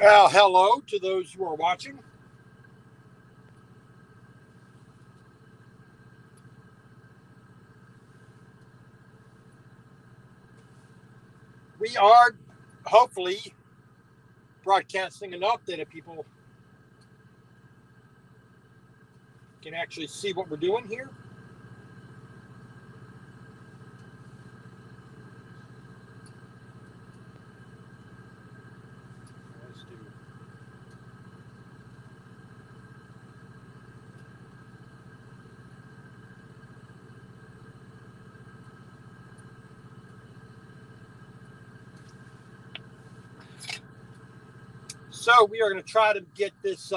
Well, hello to those who are watching. We are hopefully broadcasting enough that people can actually see what we're doing here. Let's do. So we are going to try to get this,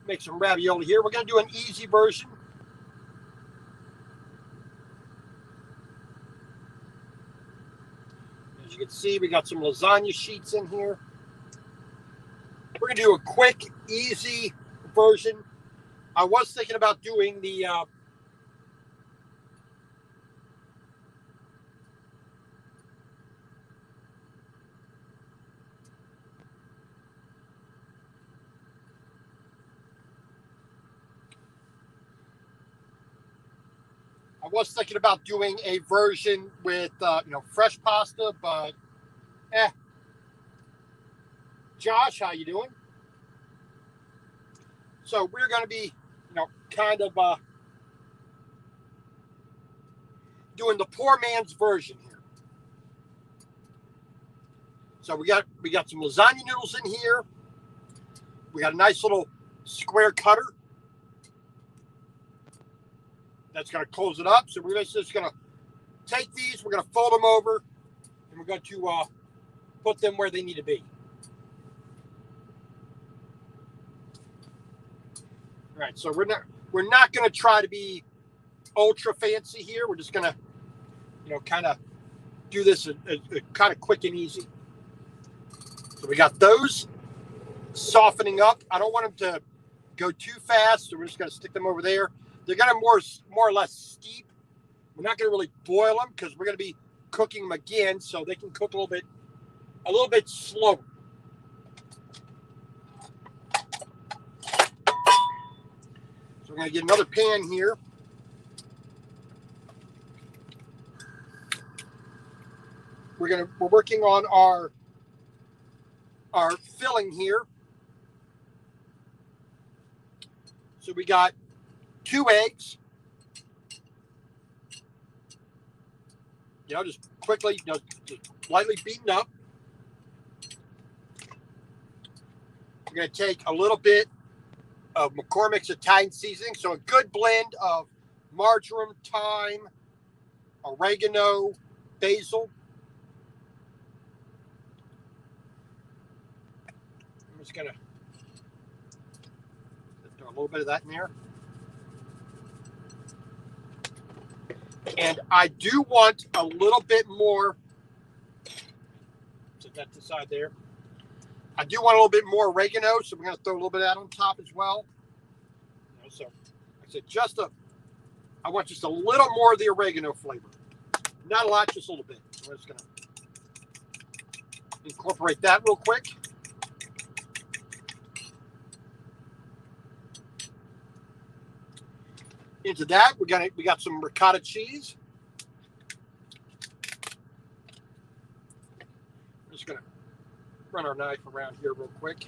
make some ravioli here. We're going to do an easy version. As you can see, we got some lasagna sheets in here. We're going to do a quick, easy version. I was thinking about doing the a version with fresh pasta, but Josh, how you doing? So we're going to be, kind of doing the poor man's version here. So we got some lasagna noodles in here. We got a nice little square cutter that's going to close it up. So we're just going to take these, we're going to fold them over, and we're going to put them where they need to be. All right, so we're not going to try to be ultra fancy here. We're just going to, kind of do this kind of quick and easy. So we got those softening up. I don't want them to go too fast, so we're just going to stick them over there. They're going to more or less steep. We're not going to really boil them because we're going to be cooking them again, so they can cook a little bit slower. So we're going to get another pan here. We're working on our filling here. So we got 2 eggs. Just quickly, just lightly beaten up. We're going to take a little bit of McCormick's Italian seasoning. So a good blend of marjoram, thyme, oregano, basil. I'm just going to throw a little bit of that in there. And I do want a little bit more, set that to the side there. I do want a little bit more oregano, so we're going to throw a little bit of that on top as well. So, like I said, I want just a little more of the oregano flavor. Not a lot, just a little bit. So we're just going to incorporate that real quick. Into that, we got some ricotta cheese. I'm just going to run our knife around here real quick.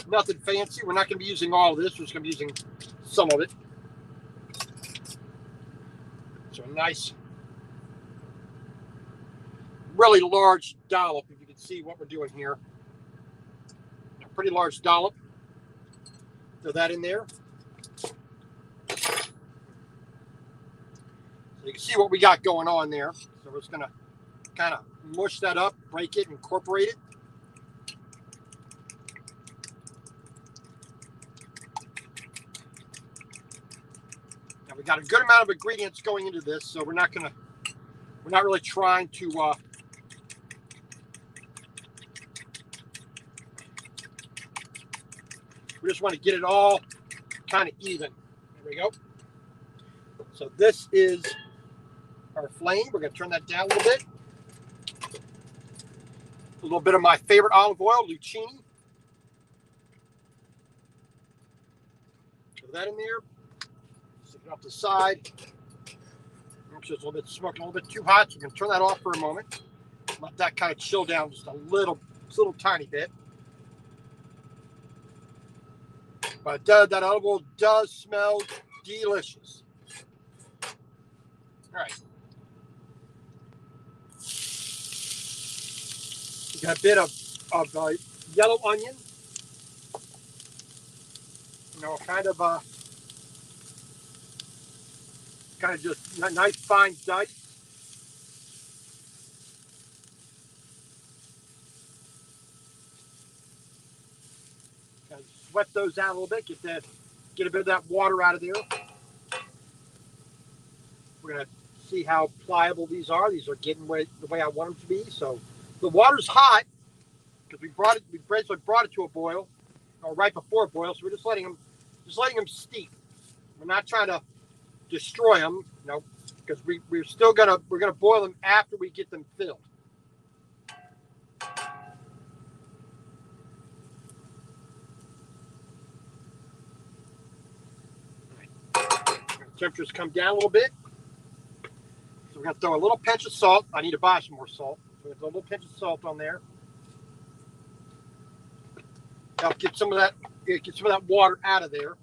Nothing fancy. We're not going to be using all of this. We're just going to be using some of it. So a nice, really large dollop, if you can see what we're doing here. A pretty large dollop. Throw that in there. So you can see what we got going on there. So we're just going to kind of mush that up, break it, incorporate it. Now we got a good amount of ingredients going into this, so we're not really trying to we just want to get it all kind of even. There we go. So this is our flame. We're going to turn that down a little bit. A little bit of my favorite olive oil, Lucchini. Throw that in there. Stick it off the side. It's just a little bit smoking, a little bit too hot, so we're going to turn that off for a moment. Let that kind of chill down just a little tiny bit. But that olive oil does smell delicious. All right. We got a bit of yellow onion. You know, kind of just nice fine dice. Kind of sweat those out a little bit. Get a bit of that water out of there. We're gonna see how pliable these are. These are getting the way I want them to be. So the water's hot because we basically brought it to a boil, or right before a boil. So we're just letting them steep. We're not trying to destroy them, you know, because we're gonna boil them after we get them filled. Temperatures come down a little bit. So we're going to throw a little pinch of salt. I need to buy some more salt. So we're going to throw a little pinch of salt on there. Help get some of that water out of there.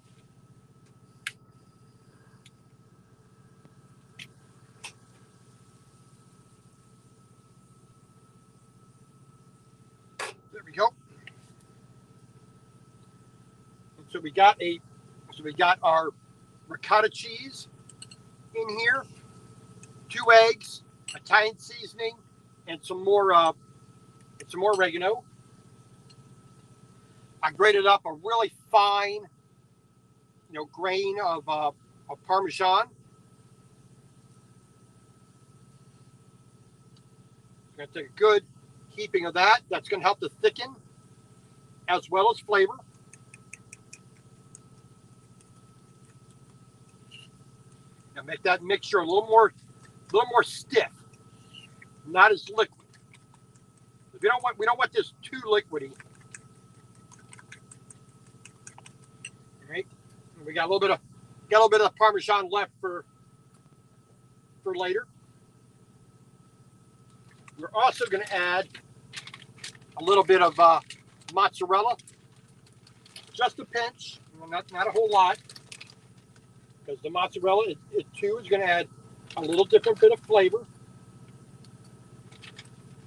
There we go. And so we got our ricotta cheese in here, 2 eggs, Italian seasoning, and some more oregano. I grated up a really fine, grain of Parmesan. I'm going to take a good heaping of that. That's going to help to thicken as well as flavor. And make that mixture a little more stiff, not as liquid. We don't want this too liquidy. All right, and we got a little bit of the Parmesan left for later. We're also going to add a little bit of mozzarella, just a pinch, not a whole lot, because the mozzarella it too is going to add a little different bit of flavor,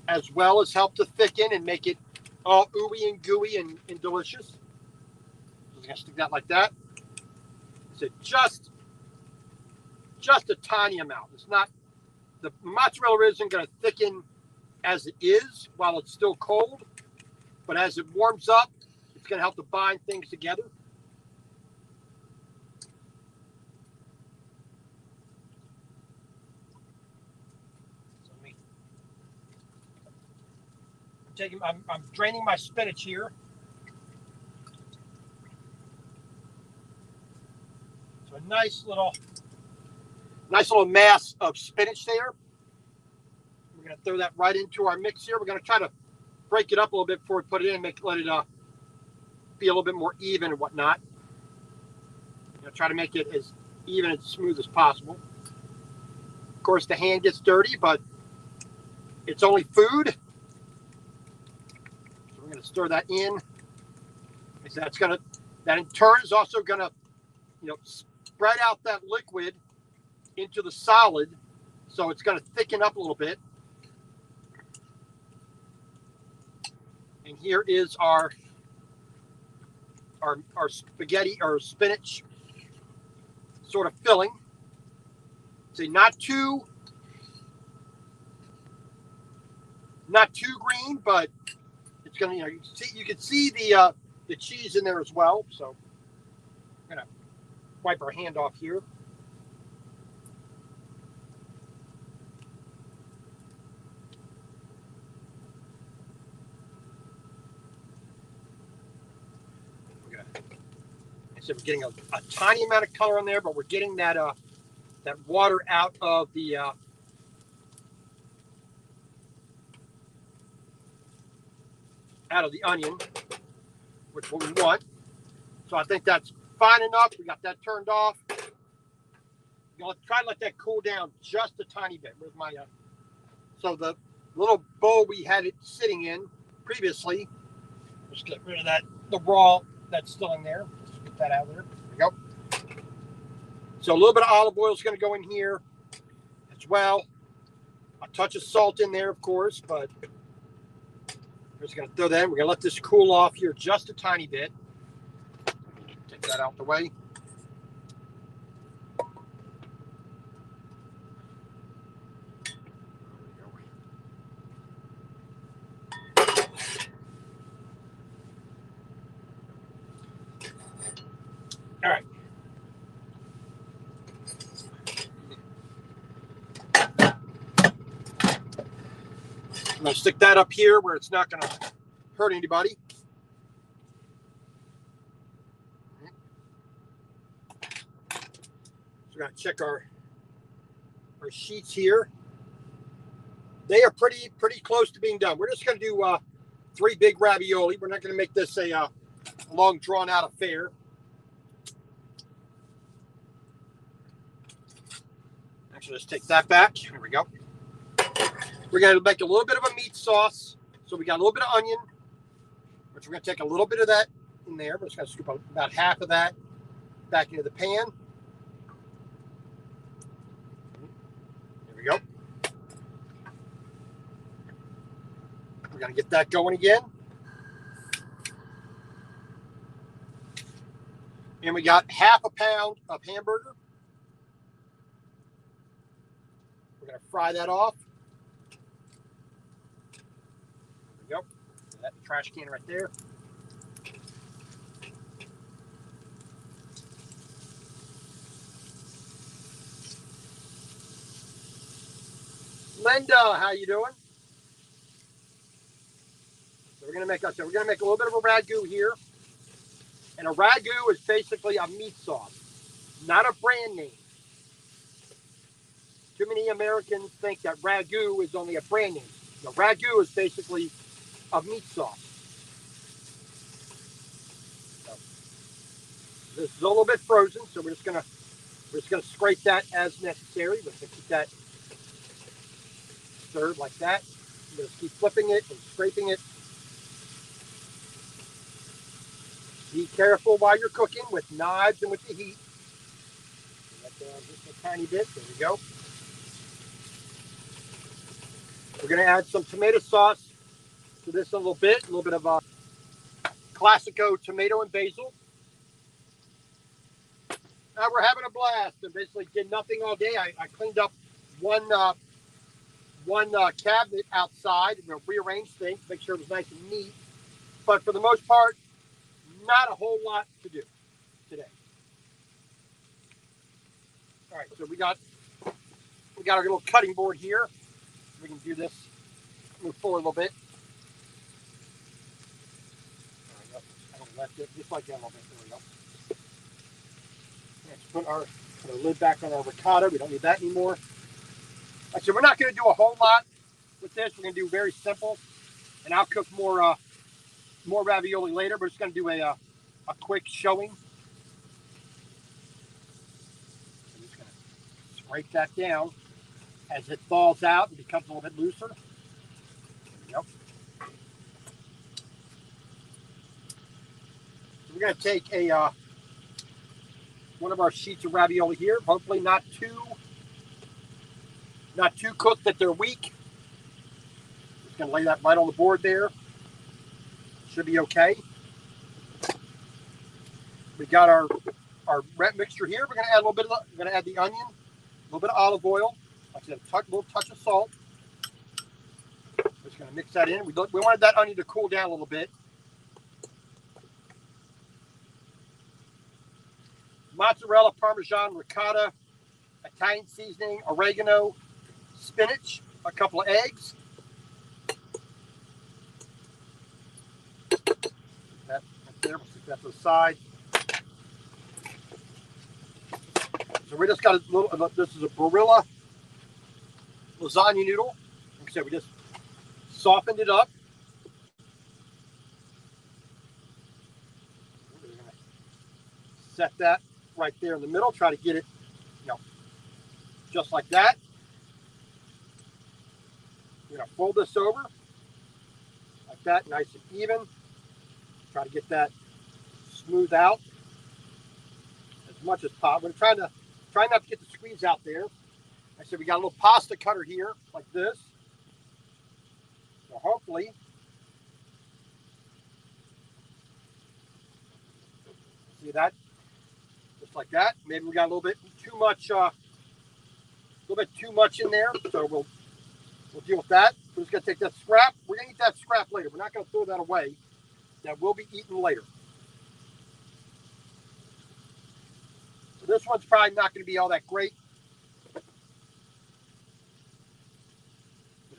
as well as help to thicken and make it all ooey and gooey and delicious. So I'm going to stick that like that. So just a tiny amount. It's not, the mozzarella isn't going to thicken as it is while it's still cold, but as it warms up, it's going to help to bind things together. I'm draining my spinach here. So a nice little mass of spinach there. We're going to throw that right into our mix here. We're going to try to break it up a little bit before we put it in, let it be a little bit more even and whatnot. Try to make it as even and smooth as possible. Of course, the hand gets dirty, but it's only food. So we're going to stir that in. That in turn is also going to, spread out that liquid into the solid, so it's going to thicken up a little bit. And here is our spaghetti or spinach sort of filling. See, not too green, but it's gonna, you can see the cheese in there as well. So I'm gonna wipe our hand off here. So we're getting a tiny amount of color on there, but we're getting that water out of the out of the onion, which we want. So I think that's fine enough. We got that turned off. Try to let that cool down just a tiny bit. Where's my so the little bowl we had it sitting in previously, just get rid of that, the raw that's still in there. Just get that out of there. There we go. So a little bit of olive oil is going to go in here as well. A touch of salt in there, of course, but we're just going to throw that in. We're going to let this cool off here just a tiny bit. Take that out the way. All right. I'm going to stick that up here where it's not going to hurt anybody. So we're going to check our sheets here. They are pretty close to being done. We're just going to do 3 big ravioli. We're not going to make this a long, drawn-out affair. Actually, let's take that back. Here we go. We're going to make a little bit of a meat sauce. So we got a little bit of onion, which we're going to take a little bit of that in there. We're just going to scoop about half of that back into the pan. There we go. We're going to get that going again. And we got half a pound of hamburger. We're going to fry that off. There we go. That trash can right there. Linda, how you doing? So we're gonna make a little bit of a ragu here. And a ragu is basically a meat sauce, not a brand name. Too many Americans think that ragu is only a brand name. The ragu is basically a meat sauce. So this is a little bit frozen, so we're just gonna scrape that as necessary. We're gonna keep that stirred like that. We're gonna keep flipping it and scraping it. Be careful while you're cooking with knives and with the heat. Let down just a tiny bit. There we go. We're going to add some tomato sauce to this a little bit of Classico tomato and basil. Now we're having a blast and basically did nothing all day. I cleaned up one cabinet outside and rearranged things, make sure it was nice and neat. But for the most part, not a whole lot to do today. All right, so we got our little cutting board here. We can do this, move forward a little bit. There we go. I don't left it just like that a little bit. There we go. Let's put our lid back on our ricotta. We don't need that anymore. Like I said, we're not going to do a whole lot with this. We're going to do very simple, and I'll cook more ravioli later. We're just going to do a quick showing. I'm just going to scrape that down as it thaws out and becomes a little bit looser. There we go. So we're going to take one of our sheets of ravioli here. Hopefully not too cooked that they're weak. Just going to lay that right on the board there. Should be okay. We got our mixture here. We're going to add we're going to add the onion, a little bit of olive oil, like I said, a little touch of salt. We're just going to mix that in. We wanted that onion to cool down a little bit. Mozzarella, Parmesan, ricotta, Italian seasoning, oregano, spinach, a couple of eggs. That right there, we'll stick that to the side. So we just got a little, this is a Barilla lasagna noodle. Like I said, we just softened it up. set that right there in the middle. Try to get it, just like that. We're going to fold this over like that, nice and even. Try to get that smooth out as much as possible. We're trying not to get the squeeze out there. I said we got a little pasta cutter here, like this. So hopefully, see that? Just like that. Maybe we got a little bit too much in there, so we'll deal with that. We're just gonna take that scrap. We're gonna eat that scrap later. We're not gonna throw that away. That will be eaten later. So this one's probably not gonna be all that great. Get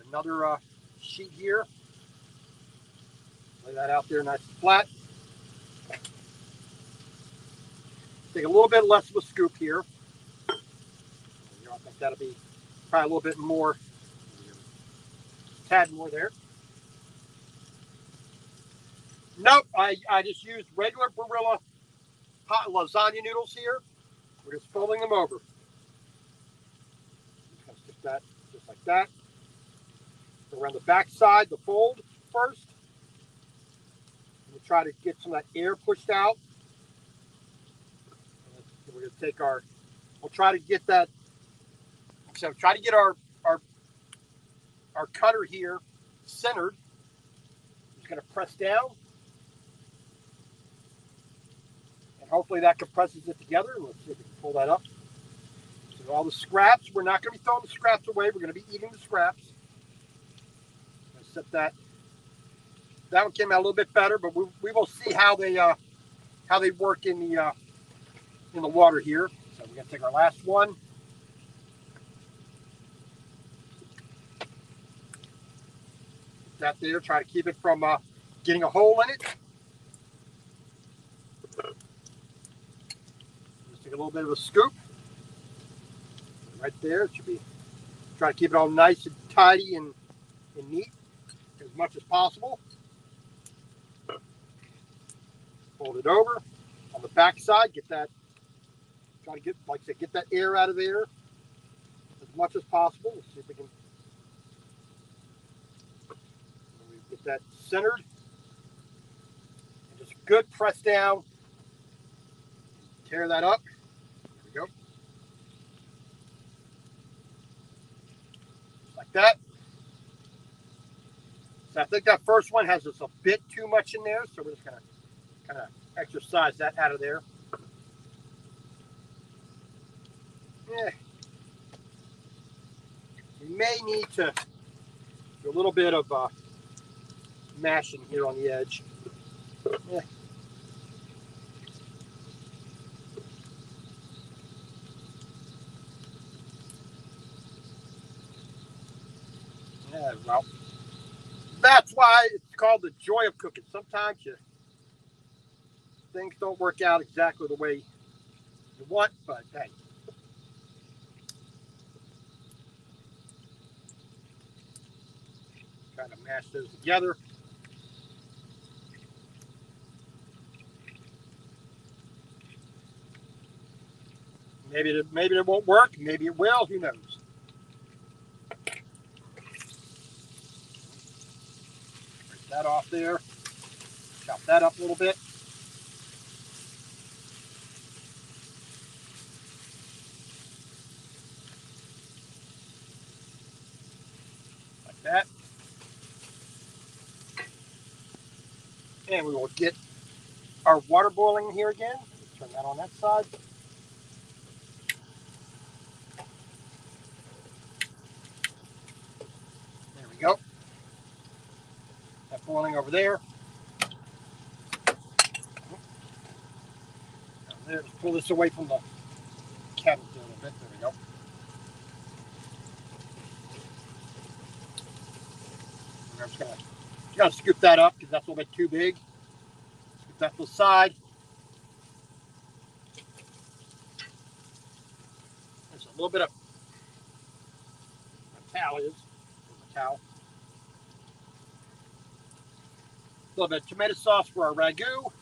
another sheet here. Lay that out there nice and flat. Take a little bit less of a scoop here. I think that'll be probably a little bit more, tad more there. Nope, I just used regular Barilla hot lasagna noodles here. We're just folding them over. Just gonna stick that just like that. Go around the back side, the fold first. We'll try to get some of that air pushed out. And we're gonna take we'll try to get that. So try to get our cutter here centered. Just gonna press down. And hopefully that compresses it together. Let's see if we can pull that up. So all the scraps, we're not gonna be throwing the scraps away. We're gonna be eating the scraps. Let's set that. That one came out a little bit better, but we will see how they work in the water here. So we're gonna take our last one. Put that there. Try to keep it from getting a hole in it. Just take a little bit of a scoop. Right there. It should be. Try to keep it all nice and tidy and neat as much as possible. Fold it over on the back side. Get that. Try to get, like I said, get that air out of there as much as possible. Let's see if we can get that centered. And just good press down. Tear that up. There we go. Just like that. So I think that first one has just a bit too much in there, so we're just gonna kind of exercise that out of there. Yeah. We may need to do a little bit of mashing here on the edge. Yeah. Yeah, well, that's why it's called the joy of cooking. Sometimes things don't work out exactly the way you want, but hey. Trying to mash those together. Maybe it won't work. Maybe it will. Who knows? Break that off there. Chop that up a little bit. Like that. And we will get our water boiling here again. Turn that on that side. There we go. That boiling over there. There, let's pull this away from the cabinet there a little bit. There we go. I'm just gonna scoop that up because that's a little bit too big. Scoop that to the side. There's a little bit of towel is. A towel. A little bit of tomato sauce for our ragu.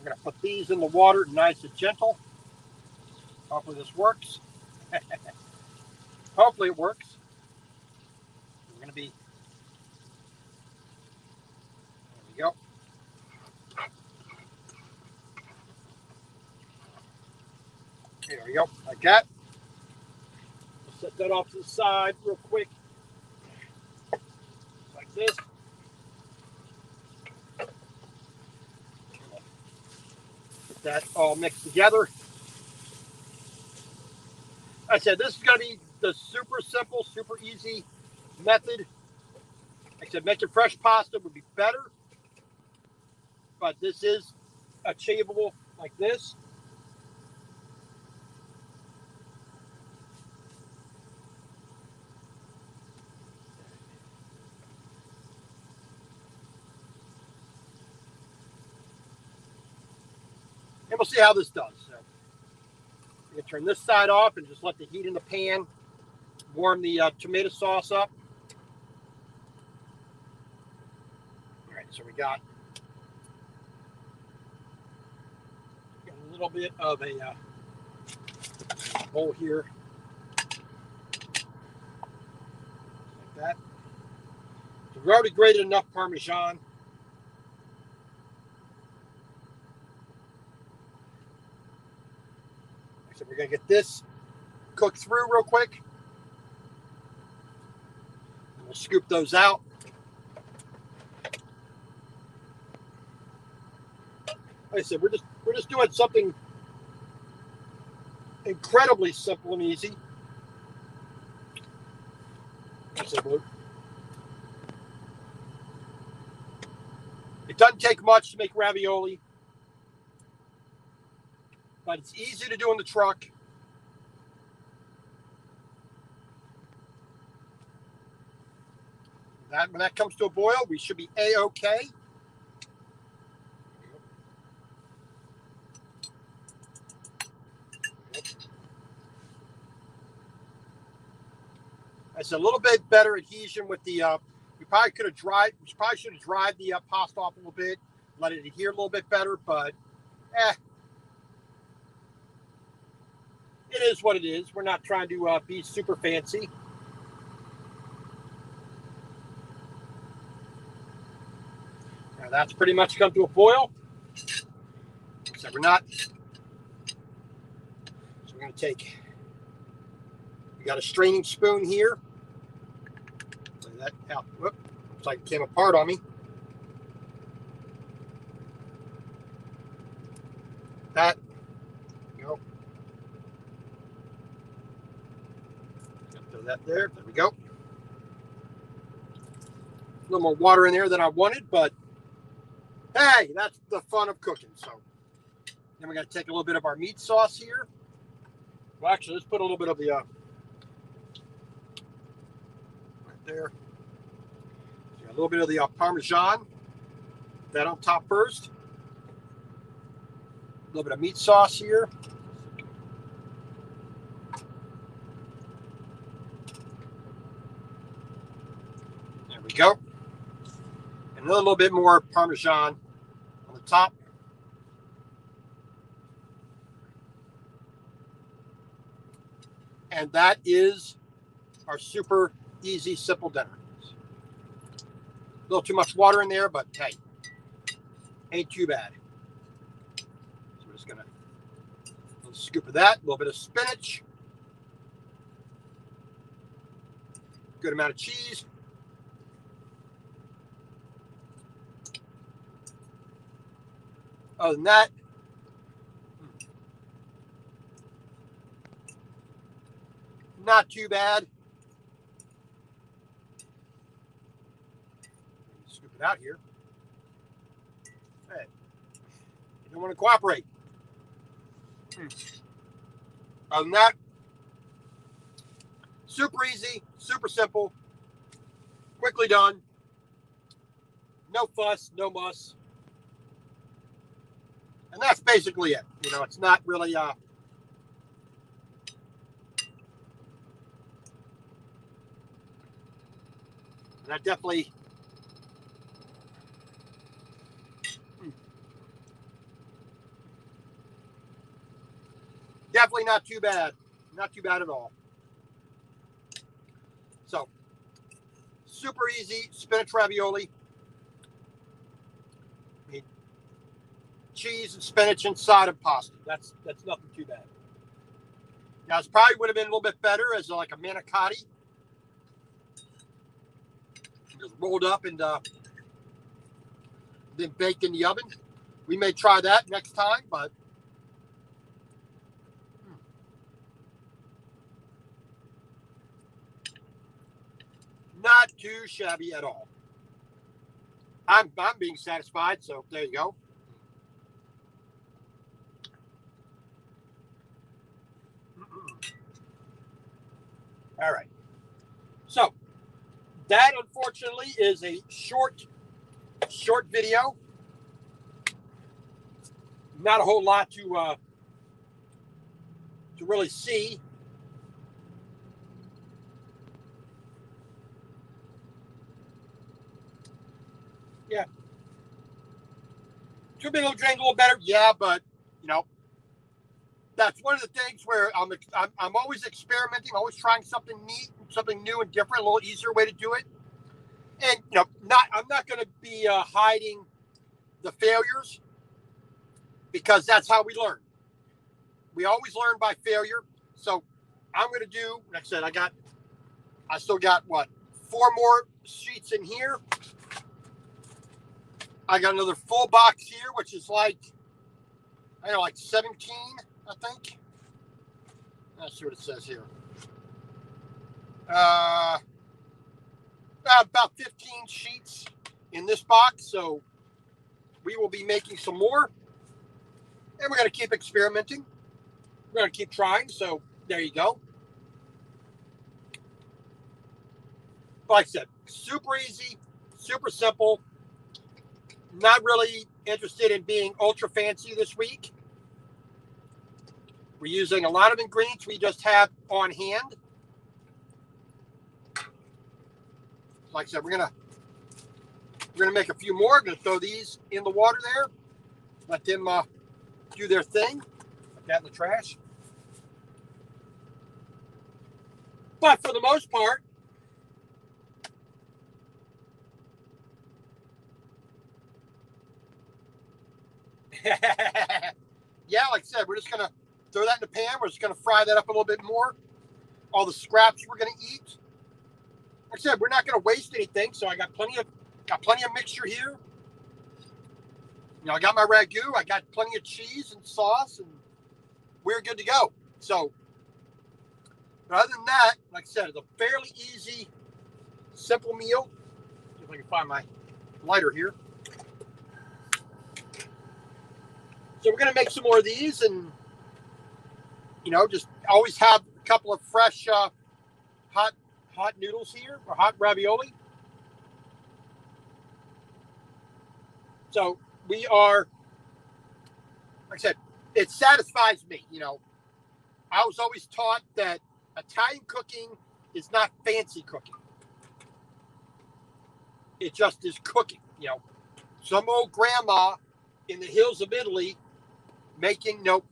going to put these in the water nice and gentle. Hopefully this works. Hopefully it works. We're going to be, there we go. There we go, like that. We'll set that off to the side real quick. Like this. Get that all mixed together. I said this is going to be the super simple, super easy method. Like I said, making fresh pasta would be better, but this is achievable like this. And we'll see how this does. So you can turn this side off and just let the heat in the pan warm the tomato sauce up. All right, so we got a little bit of a bowl here, like that. So we've already grated enough Parmesan. So we're gonna get this cooked through real quick. And we'll scoop those out. Like I said, we're just doing something incredibly simple and easy. Like I said, it doesn't take much to make ravioli, but it's easy to do in the truck. When that comes to a boil, we should be A-OK. It's a little bit better adhesion with the. We probably should have dried the pasta off a little bit, let it adhere a little bit better. But, it is what it is. We're not trying to be super fancy. Now that's pretty much come to a boil. So we're not. So we're going to take. We got a straining spoon here. That out. Whoop, looks like it came apart on me. That. Go. Throw that there. There we go. A little more water in there than I wanted, but hey, that's the fun of cooking. So then we're going to take a little bit of our meat sauce here. Well, actually, let's put a little bit of the right there. A little bit of the Parmesan. That on top first. A little bit of meat sauce here. There we go. And a little bit more Parmesan on the top. And that is our super easy, simple dinner. A little too much water in there, but hey, ain't too bad. So we're just gonna a little scoop of that, a little bit of spinach, good amount of cheese. Other than that, not too bad. Scoop it out here. Hey, you don't want to cooperate. Other than that, super easy, super simple, quickly done. No fuss, no muss. And that's basically it. You know, it's not really that definitely Definitely not too bad. Not too bad at all. So, super easy spinach ravioli. I mean, cheese and spinach inside of pasta. That's nothing too bad. Now, this probably would have been a little bit better as like a manicotti. Just rolled up and then baked in the oven. We may try that next time, but not too shabby at all. I'm being satisfied, so there you go. All right. So that unfortunately is a short video. Not a whole lot to really see. Yeah. Could have been a little better. Yeah, but you know, that's one of the things where I'm always experimenting, always trying something neat, something new and different, a little easier way to do it. And you know, I'm not going to be hiding the failures because that's how we learn. We always learn by failure. So I'm going to do, like I said, I still got what, 4 more sheets in here. I got another full box here, which is like, I don't know, like 17, I think. Let's see what it says here. About 15 sheets in this box. So we will be making some more. And we're going to keep experimenting. We're going to keep trying. So there you go. Like I said, super easy, super simple. Not really interested in being ultra fancy this week. We're using a lot of ingredients we just have on hand. Like I said, we're gonna make a few more. I'm gonna throw these in the water there. Let them do their thing. Put that in the trash. But for the most part, yeah, like I said, we're just gonna throw that in the pan. We're just gonna fry that up a little bit more. All the scraps we're gonna eat. Like I said, we're not gonna waste anything. So I got plenty of mixture here. You know, I got my ragu. I got plenty of cheese and sauce, and we're good to go. So, but other than that, like I said, it's a fairly easy, simple meal. See if I can find my lighter here. So we're going to make some more of these, and you know, just always have a couple of fresh hot noodles here, or hot ravioli. So we are, like I said, it satisfies me. You know, I was always taught that Italian cooking is not fancy cooking. It just is cooking. You know, some old grandma in the hills of Italy making, you know,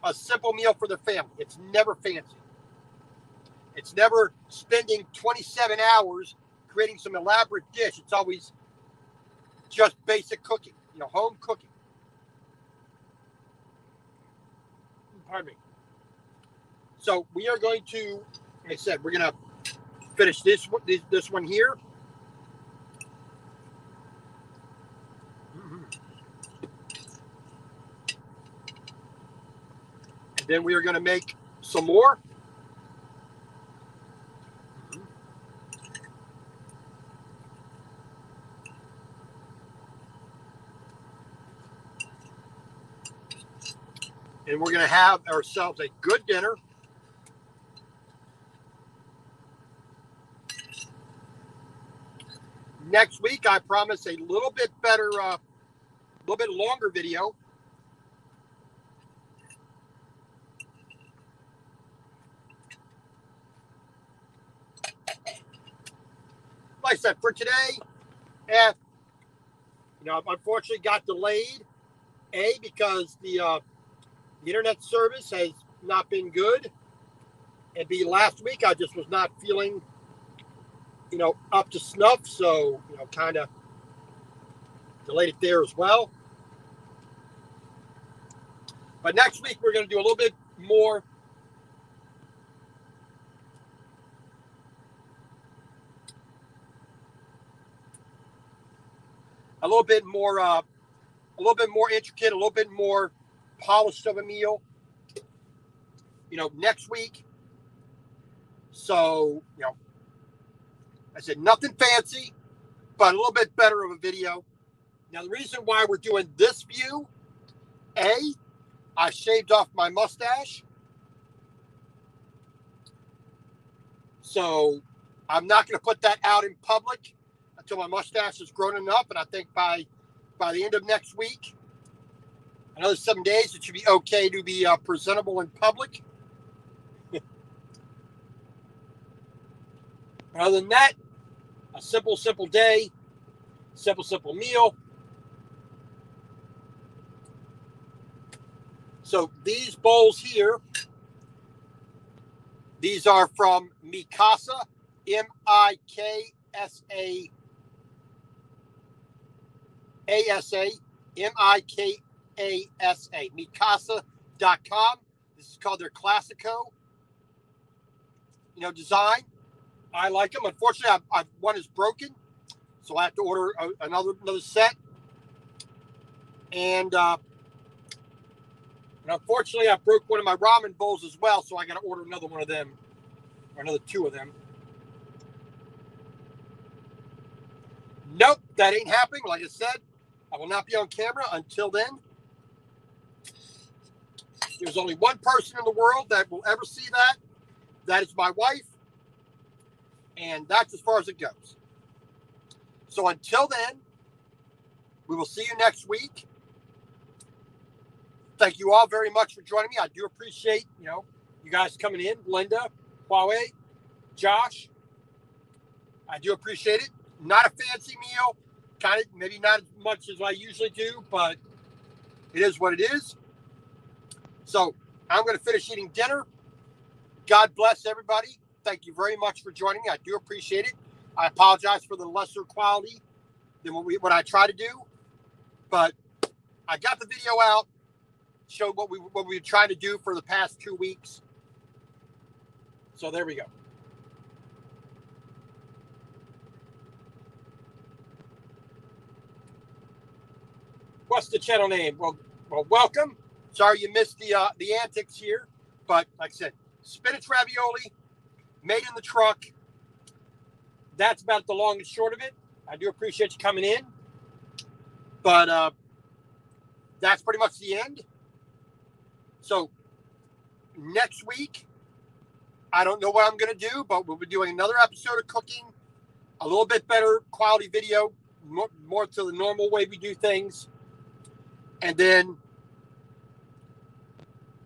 a simple meal for their family. It's never fancy. It's never spending 27 hours creating some elaborate dish. It's always just basic cooking, you know, home cooking. Pardon me. So we are going to, like I said, we're going to finish this one here. And then we are going to make some more. And we're going to have ourselves a good dinner. Next week, I promise a little bit better, a little bit longer video. Like I said, for today, you know, unfortunately got delayed. Because the internet service has, not been good. And B, last week I just was not feeling, up to snuff. So, kind of delayed it there as well. But next week we're going to do a little bit more. A little bit more intricate, a little bit more polished of a meal, next week. So, I said nothing fancy, but a little bit better of a video. Now, the reason why we're doing this view, I shaved off my mustache. So I'm not going to put that out in public until my mustache is grown enough. And I think by the end of next week, another 7 days, it should be okay to be presentable in public. Other than that, a simple day, simple meal. So these bowls here, these are from Mikasa, M-I-K-S-A, A-S-A, M-I-K-A-S-A, Mikasa.com. This is called their Classico, design. I like them. Unfortunately, one is broken, so I have to order another set. And unfortunately, I broke one of my ramen bowls as well, so I got to order another one of them, or another 2 of them. Nope, that ain't happening. Like I said, I will not be on camera until then. There's only one person in the world that will ever see that. That is my wife. And that's as far as it goes. So until then, we will see you next week. Thank you all very much for joining me. I do appreciate, you guys coming in. Linda, Huawei, Josh. I do appreciate it. Not a fancy meal. Kind of, maybe not as much as I usually do, but it is what it is. So I'm going to finish eating dinner. God bless everybody. Thank you very much for joining me. I do appreciate it. I apologize for the lesser quality than what I try to do, but I got the video out, showed what we were trying to do for the past 2 weeks. So there we go. What's the channel name? Well, welcome. Sorry you missed the antics here, but like I said, spinach ravioli. Made in the truck. That's about the long and short of it. I do appreciate you coming in. But that's pretty much the end. So next week, I don't know what I'm going to do, but we'll be doing another episode of cooking. A little bit better quality video, more to the normal way we do things. And then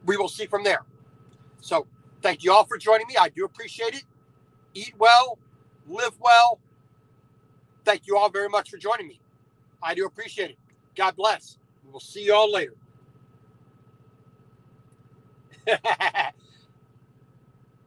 we will see from there. So thank you all for joining me. I do appreciate it. Eat well, live well. Thank you all very much for joining me. I do appreciate it. God bless. We'll see you all later.